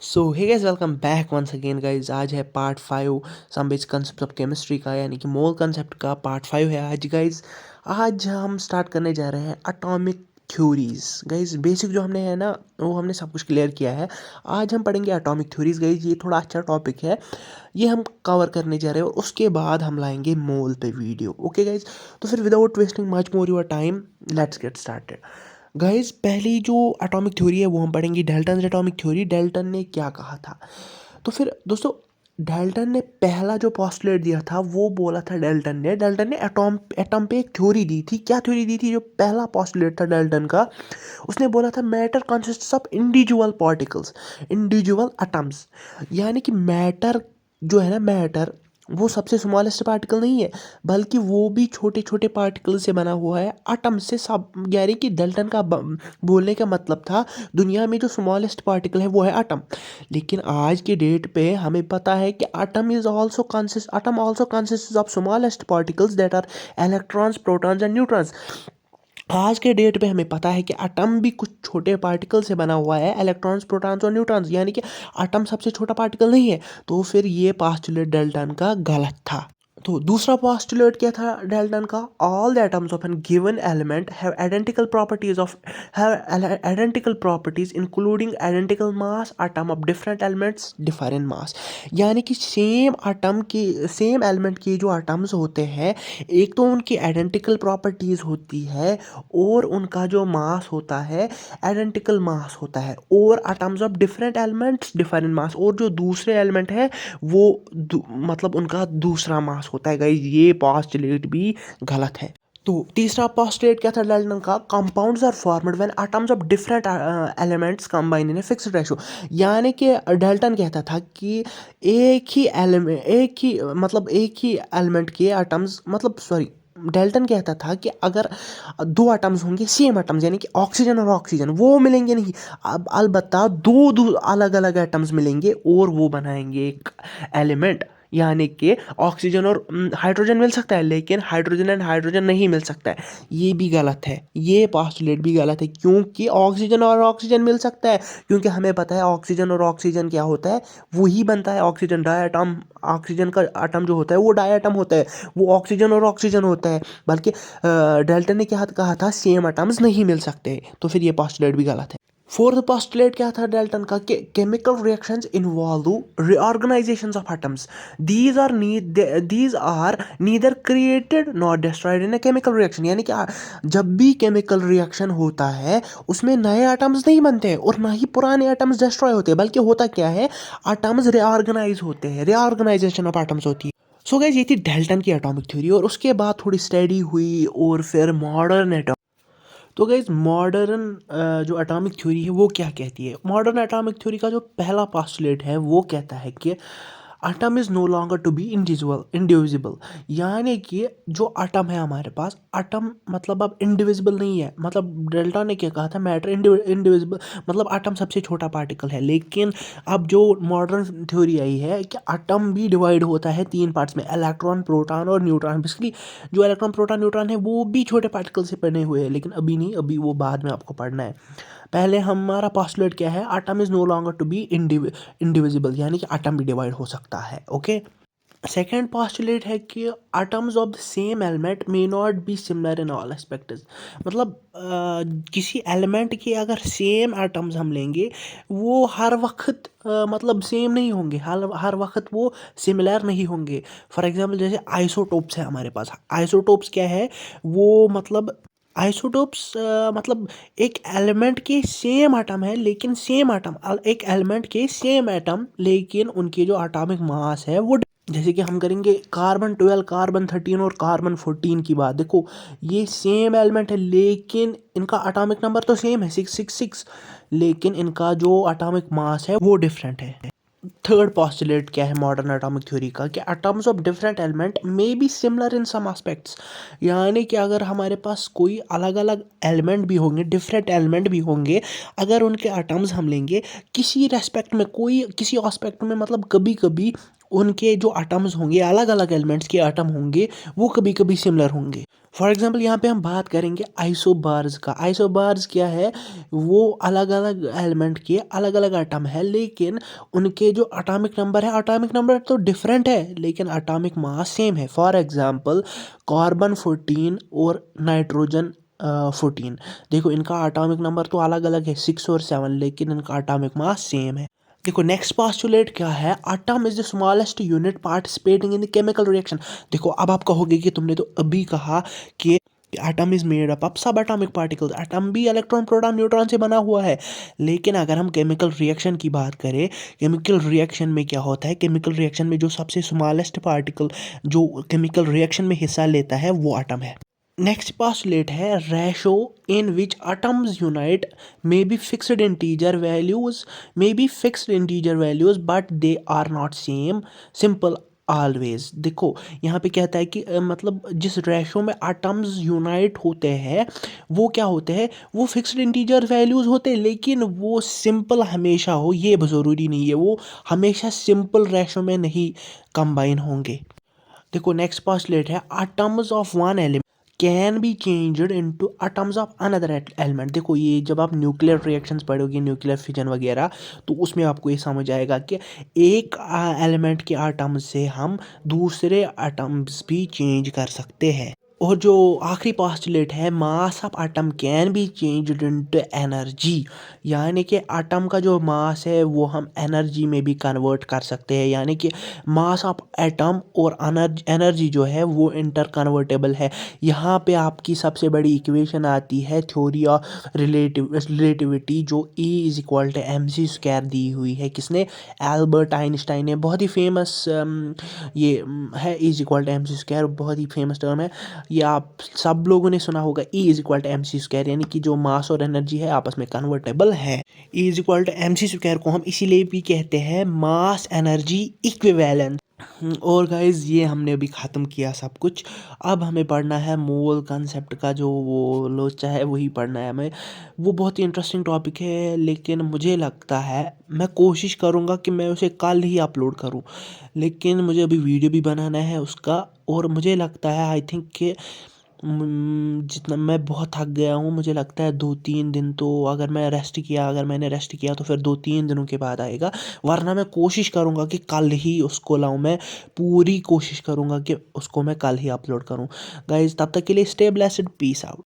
सो hey guys welcome back once again guys. आज है part 5 some basic concept of chemistry का, यानी कि मोल कंसेप्ट का पार्ट 5 है आज गाइस। आज हम स्टार्ट करने जा रहे हैं एटॉमिक थ्योरीज गाइस। बेसिक जो हमने है ना वो हमने सब कुछ क्लियर किया है। आज हम पढ़ेंगे एटॉमिक थ्योरीज गाइस। ये थोड़ा अच्छा टॉपिक है, ये हम कवर करने जा रहे हैं और उसके बाद हम लाएंगे मोल पे वीडियो। ओके गाइस, तो फिर without wasting much more your time let's get started guys. पहली जो एटॉमिक थ्योरी है वो हम पढ़ेंगे डेल्टन एटॉमिक थ्योरी। डेल्टन ने क्या कहा था? तो फिर दोस्तों, डेल्टन ने पहला जो पोस्टुलेट दिया था वो बोला था डेल्टन ने एटॉम पे एक थ्योरी दी थी। क्या थ्योरी दी थी? जो पहला पोस्टुलेट था डेल्टन का, उसने बोला था matter consists of individual particles, individual atoms. यानी कि मैटर जो है ना, मैटर वो सबसे स्मॉलेस्ट पार्टिकल नहीं है, बल्कि वो भी छोटे छोटे पार्टिकल से बना हुआ है, एटम से। सब यानी कि डेल्टन का बोलने का मतलब था दुनिया में जो स्मॉलेस्ट पार्टिकल है वो है एटम। लेकिन आज के डेट पे हमें पता है कि atom also consist of smallest particles that are electrons, protons and neutrons. आज के डेट पे हमें पता है कि एटम भी कुछ छोटे पार्टिकल से बना हुआ है, इलेक्ट्रॉन्स, प्रोटॉन्स और न्यूट्रॉन्स। यानी कि एटम सबसे छोटा पार्टिकल नहीं है। तो फिर ये पोस्टुलेट डेल्टन का गलत था। तो दूसरा पोस्टुलेट क्या था डेल्टन का? All the atoms of an given element have identical properties including identical mass. Atom of different elements differ in mass. यानी कि सेम एलिमेंट के जो एटम्स होते हैं, एक तो उनकी आइडेंटिकल प्रॉपर्टीज होती है और उनका जो मास होता है आइडेंटिकल मास होता है। और atoms of different elements differ in mass, और जो दूसरे एलिमेंट है वो मतलब उनका दूसरा मास होता है गाइस। ये पोस्टुलेट भी गलत है। तो तीसरा पोस्टुलेट क्या था डेल्टन का? Compounds are formed when atoms of different elements combine in a fixed ratio. यानी कि डेल्टन कहता था कि एक ही एलिमेंट के एटम्स, मतलब सॉरी, डेल्टन कहता था कि अगर दो एटम्स होंगे, सेम एटम्स, यानी कि ऑक्सीजन और ऑक्सीजन, वो मिलेंगे नहीं। अब अलबत्ता दो अलग अलग एटम्स मिलेंगे और वो बनाएंगे एक एलिमेंट। यानी कि ऑक्सीजन और हाइड्रोजन मिल सकता है, लेकिन हाइड्रोजन एंड हाइड्रोजन नहीं मिल सकता है। ये भी गलत है, ये पोस्टुलेट भी गलत है, क्योंकि ऑक्सीजन और ऑक्सीजन मिल सकता है। क्योंकि हमें पता है ऑक्सीजन और ऑक्सीजन क्या होता है, वही बनता है ऑक्सीजन। डायटम, ऑक्सीजन का एटम जो होता है वो डायटम होता है, वो ऑक्सीजन और ऑक्सीजन होता है। बल्कि डेल्टन ने क्या कहा था? सेम एटम्स नहीं मिल सकते। तो फिर ये पोस्टुलेट भी गलत है। फोर्थ पोस्टुलेट क्या था डेल्टन का? कि chemical reactions involve reorganisations of atoms. These are neither created not destroyed in a chemical reaction. यानी कि जब भी केमिकल रिएक्शन होता है उसमें नए एटम्स नहीं बनते हैं और ना ही पुराने एटम्स डिस्ट्रॉय होते हैं, बल्कि होता क्या है, एटम्स रिऑर्गेनाइज होते हैं, रिऑर्गेनाइजेशन ऑफ एटम्स होती है। सो गाइस, ये थी डेल्टन की एटॉमिक थ्योरी, और उसके बाद थोड़ी स्टडी हुई और फिर मॉडर्न। तो गाइज मॉडर्न जो एटॉमिक थ्योरी है वो क्या कहती है? मॉडर्न एटॉमिक थ्योरी का जो पहला पोस्टुलेट है वो कहता है कि atom is no longer to be indivisible. यानी कि जो एटम है हमारे पास, एटम मतलब अब इंडिविजिबल नहीं है। मतलब डेल्टा ने क्या कहा था? मैटर इंडिविजिबल, मतलब एटम सबसे छोटा पार्टिकल है। लेकिन अब जो मॉडर्न थ्योरी आई है कि एटम भी डिवाइड होता है तीन पार्ट्स में, इलेक्ट्रॉन, प्रोटॉन और न्यूट्रॉन। बेसिकली जो इलेक्ट्रॉन, प्रोटॉन, न्यूट्रॉन है वो भी छोटे पार्टिकल से बने हुए हैं, लेकिन अभी नहीं, अभी वो बाद में आपको पढ़ना है। पहले हमारा पोस्टुलेट क्या है? Atom is no longer to be indivisible, यानी कि एटम भी डिवाइड हो सकता है। ओके। सेकेंड पोस्टुलेट है कि atoms of the same element may not be similar in all aspects. मतलब किसी एलिमेंट के अगर सेम एटम्स हम लेंगे, वो हर वक्त मतलब सेम नहीं होंगे, हर वक्त वो सिमिलर नहीं होंगे। फॉर एग्जांपल जैसे आइसोटोप्स है हमारे पास। आइसोटोप्स क्या है? वो मतलब आइसोटोप्स मतलब एक एलिमेंट के सेम एटम है, लेकिन सेम एटम, एक एलिमेंट के सेम एटम, लेकिन उनकी जो एटॉमिक मास है वो, जैसे कि हम करेंगे कार्बन 12, कार्बन 13 और कार्बन 14 की बात। देखो, ये सेम एलिमेंट है, लेकिन इनका एटॉमिक नंबर तो सेम है, 666, लेकिन इनका जो एटॉमिक मास है वो डिफरेंट है। थर्ड पोस्टुलेट क्या है मॉडर्न एटॉमिक थ्योरी का? कि atoms of different element may be similar in some aspects. यानी कि अगर हमारे पास कोई अलग अलग एलिमेंट भी होंगे, डिफरेंट एलिमेंट भी होंगे, अगर उनके एटम्स हम लेंगे किसी रेस्पेक्ट में, कोई किसी एस्पेक्ट में, मतलब कभी कभी उनके जो एटम्स होंगे, अलग अलग एलिमेंट्स के एटम होंगे, वो कभी कभी सिमिलर होंगे। फॉर एग्जांपल यहाँ पे हम बात करेंगे आइसोबार्स का। आइसोबार्स क्या है? वो अलग अलग एलिमेंट के अलग अलग एटम है, लेकिन उनके जो एटॉमिक नंबर है, एटॉमिक नंबर तो डिफरेंट है लेकिन एटॉमिक मास सेम है। फॉर एग्जांपल कार्बन 14 और नाइट्रोजन 14। देखो इनका एटॉमिक नंबर तो अलग अलग है, 6 और 7, लेकिन इनका एटॉमिक मास सेम है। देखो नेक्स्ट पोस्टुलेट क्या है? Atom is the smallest unit participating in the chemical reaction. देखो अब आप कहोगे कि तुमने तो अभी कहा कि atom is made up of सब एटॉमिक पार्टिकल्स। एटम भी इलेक्ट्रॉन प्रोटॉन न्यूट्रॉन से बना हुआ है, लेकिन अगर हम केमिकल रिएक्शन की बात करें, केमिकल रिएक्शन में क्या होता है? केमिकल रिएक्शन में जो सबसे स्मॉलेस्ट पार्टिकल जो केमिकल रिएक्शन में हिस्सा लेता है वो एटम है। नेक्स्ट पास्टुलेट है ratio in which atoms unite may be fixed integer values, but they are not same simple always. देखो यहाँ पे कहता है कि मतलब जिस रेशो में एटम्स यूनाइट होते हैं वो क्या होते हैं? वो फिक्स्ड इंटीजर वैल्यूज होते हैं, लेकिन वो सिंपल हमेशा हो ये ज़रूरी नहीं है। वो हमेशा सिंपल रेशो में नहीं कंबाइन होंगे। देखो नेक्स्ट पोस्टुलेट है atoms of one element can be changed into atoms of another element. देखो ये जब आप न्यूक्लियर रिएक्शंस पढ़ोगे, न्यूक्लियर फिजन वगैरह, तो उसमें आपको ये समझ आएगा कि एक एलिमेंट के एटम से हम दूसरे एटम्स भी चेंज कर सकते हैं। और जो आखिरी पोस्टुलेट है mass of atom can be changed into energy, यानी कि एटम का जो मास है वो हम एनर्जी में भी कन्वर्ट कर सकते हैं। यानी कि मास ऑफ एटम और एनर्जी जो है वो इंटर कन्वर्टेबल है। यहाँ पे आपकी सबसे बड़ी इक्वेशन आती है थ्योरी ऑफ रिलेटिविटी, जो E is equal to mc² दी हुई है। किसने? एल्बर्ट आइंस्टाइन ने। बहुत ही फेमस ये है E is equal to mc², बहुत ही फेमस टर्म है। ये आप सब लोगों ने सुना होगा। E is equal to mc², यानी कि जो मास और एनर्जी है आपस में कन्वर्टेबल है। E is equal to mc² को हम इसीलिए भी कहते हैं मास एनर्जी इक्विवेलेंट। और गाइज ये हमने अभी ख़त्म किया सब कुछ। अब हमें पढ़ना है मोल कंसेप्ट का जो वो लोचा है, वही पढ़ना है हमें। वो बहुत ही इंटरेस्टिंग टॉपिक है, लेकिन मुझे लगता है मैं कोशिश करूँगा कि मैं उसे कल ही अपलोड करूँ, लेकिन मुझे अभी वीडियो भी बनाना है उसका। और मुझे लगता है आई थिंक कि जितना मैं बहुत थक गया हूँ, मुझे लगता है 2-3 दिन तो अगर मैंने रेस्ट किया तो फिर 2-3 दिनों के बाद आएगा। वरना मैं कोशिश करूँगा कि कल ही उसको लाऊं। मैं पूरी कोशिश करूँगा कि उसको मैं कल ही अपलोड करूँ। गाइज तब तक के लिए स्टे ब्लेस्ड, पीस आउट।